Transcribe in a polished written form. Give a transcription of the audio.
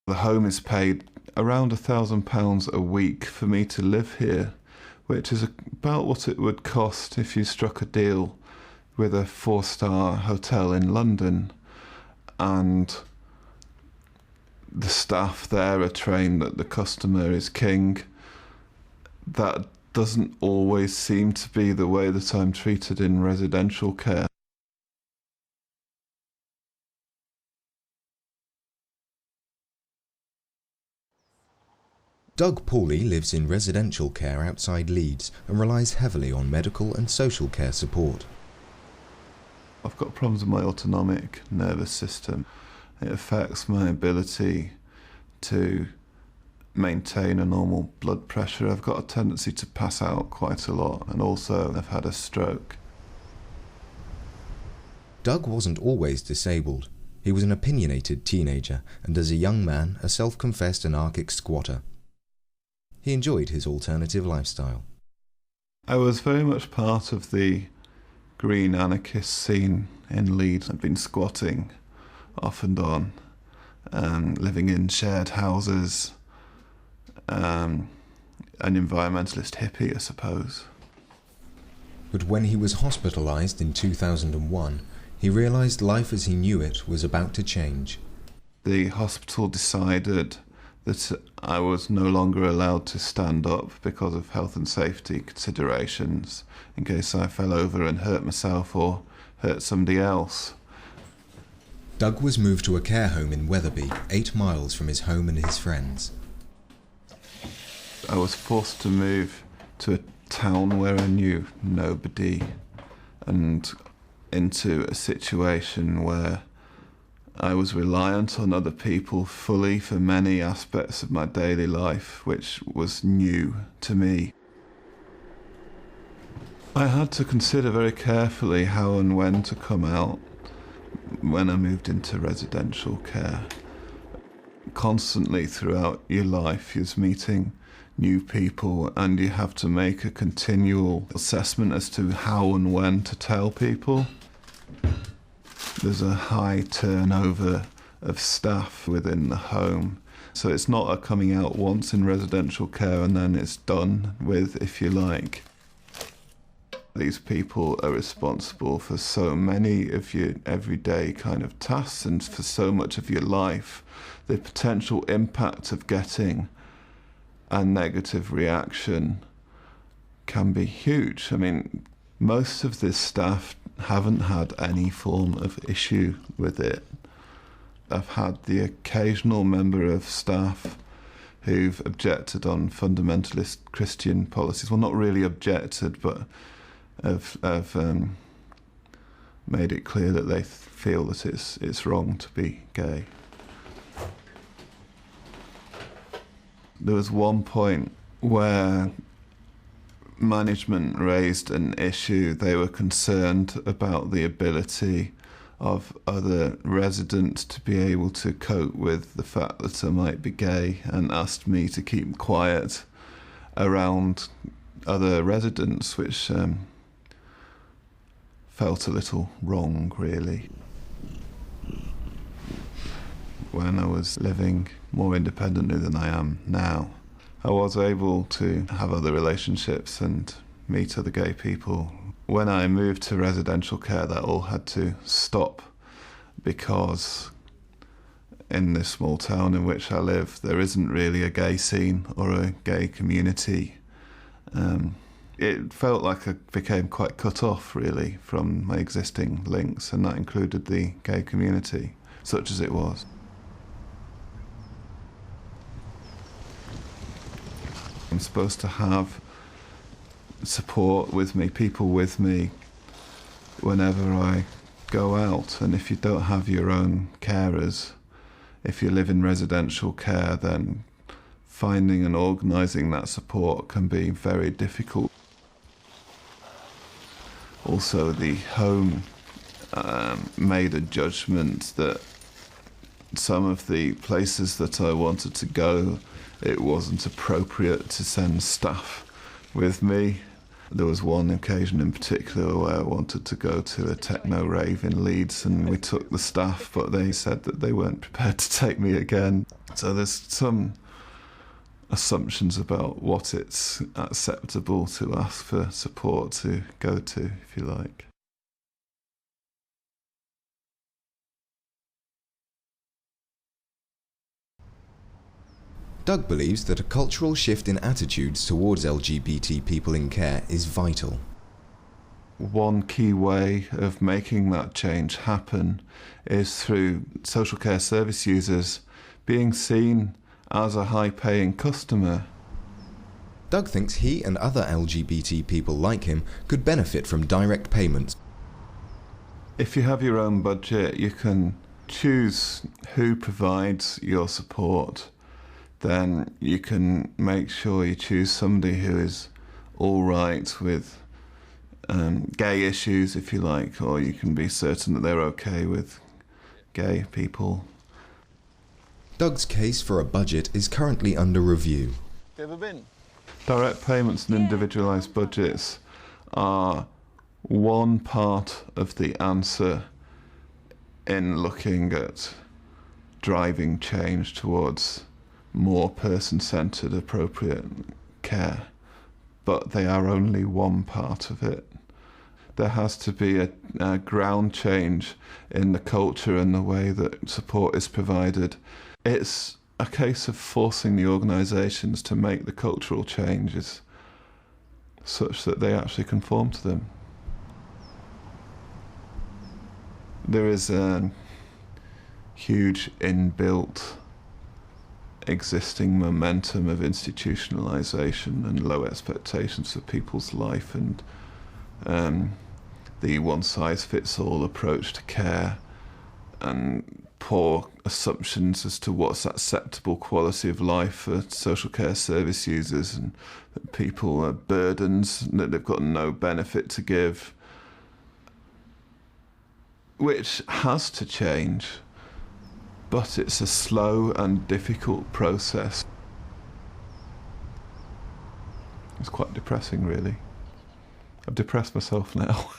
The home is paid around £1,000 a week for me to live here, which is about what it would cost if you struck a deal with a 4-star hotel in London. And the staff there are trained that the customer is king. That doesn't always seem to be the way that I'm treated in residential care. Doug Paulley lives in residential care outside Leeds and relies heavily on medical and social care support. I've got problems with my autonomic nervous system. It affects my ability to maintain a normal blood pressure. I've got a tendency to pass out quite a lot, and also I've had a stroke. Doug wasn't always disabled. He was an opinionated teenager and as a young man a self-confessed anarchic squatter. He enjoyed his alternative lifestyle. I was very much part of the green anarchist scene in Leeds. I've been squatting off and on, living in shared houses, an environmentalist hippie, I suppose. But when he was hospitalised in 2001, he realised life as he knew it was about to change. The hospital decided that I was no longer allowed to stand up because of health and safety considerations, in case I fell over and hurt myself or hurt somebody else. Doug was moved to a care home in Wetherby, 8 miles from his home and his friends. I was forced to move to a town where I knew nobody, and into a situation where I was reliant on other people fully for many aspects of my daily life, which was new to me. I had to consider very carefully how and when to come out when I moved into residential care. Constantly throughout your life, you're meeting new people, and you have to make a continual assessment as to how and when to tell people. There's a high turnover of staff within the home, so it's not a coming out once in residential care and then it's done with, if you like. These people are responsible for so many of your everyday kind of tasks and for so much of your life. The potential impact of getting a negative reaction can be huge. I mean, most of this staff haven't had any form of issue with it. I've had the occasional member of staff who've objected on fundamentalist Christian policies. Well, not really objected, but have made it clear that they feel that it's wrong to be gay. There was one point where management raised an issue. They were concerned about the ability of other residents to be able to cope with the fact that I might be gay, and asked me to keep quiet around other residents, which felt a little wrong, really. When I was living more independently than I am now, I was able to have other relationships and meet other gay people. When I moved to residential care, that all had to stop, because in this small town in which I live, there isn't really a gay scene or a gay community. It felt like I became quite cut off, really, from my existing links, and that included the gay community, such as it was. I'm supposed to have support with me, people with me, whenever I go out. And if you don't have your own carers, if you live in residential care, then finding and organising that support can be very difficult. Also, the home made a judgment that some of the places that I wanted to go, it wasn't appropriate to send staff with me, There was one occasion in particular where I wanted to go to a techno rave in Leeds, and we took the staff, but they said that they weren't prepared to take me again. So there's some assumptions about what it's acceptable to ask for support to go to, if you like. Doug believes that a cultural shift in attitudes towards LGBT people in care is vital. One key way of making that change happen is through social care service users being seen as a high-paying customer. Doug thinks he and other LGBT people like him could benefit from direct payments. If you have your own budget, you can choose who provides your support. Then you can make sure you choose somebody who is all right with gay issues, if you like, or you can be certain that they're okay with gay people. Doug's case for a budget is currently under review. You ever been? Direct payments and individualised budgets are one part of the answer in looking at driving change towards more person-centred, appropriate care, but they are only one part of it. There has to be a ground change in the culture and the way that support is provided. It's a case of forcing the organisations to make the cultural changes such that they actually conform to them. There is a huge inbuilt existing momentum of institutionalisation and low expectations for people's life, and the one-size-fits-all approach to care and poor assumptions as to what's acceptable quality of life for social care service users, and that people are burdens that they've got no benefit to give, which has to change. But it's a slow and difficult process. It's quite depressing, really. I've depressed myself now.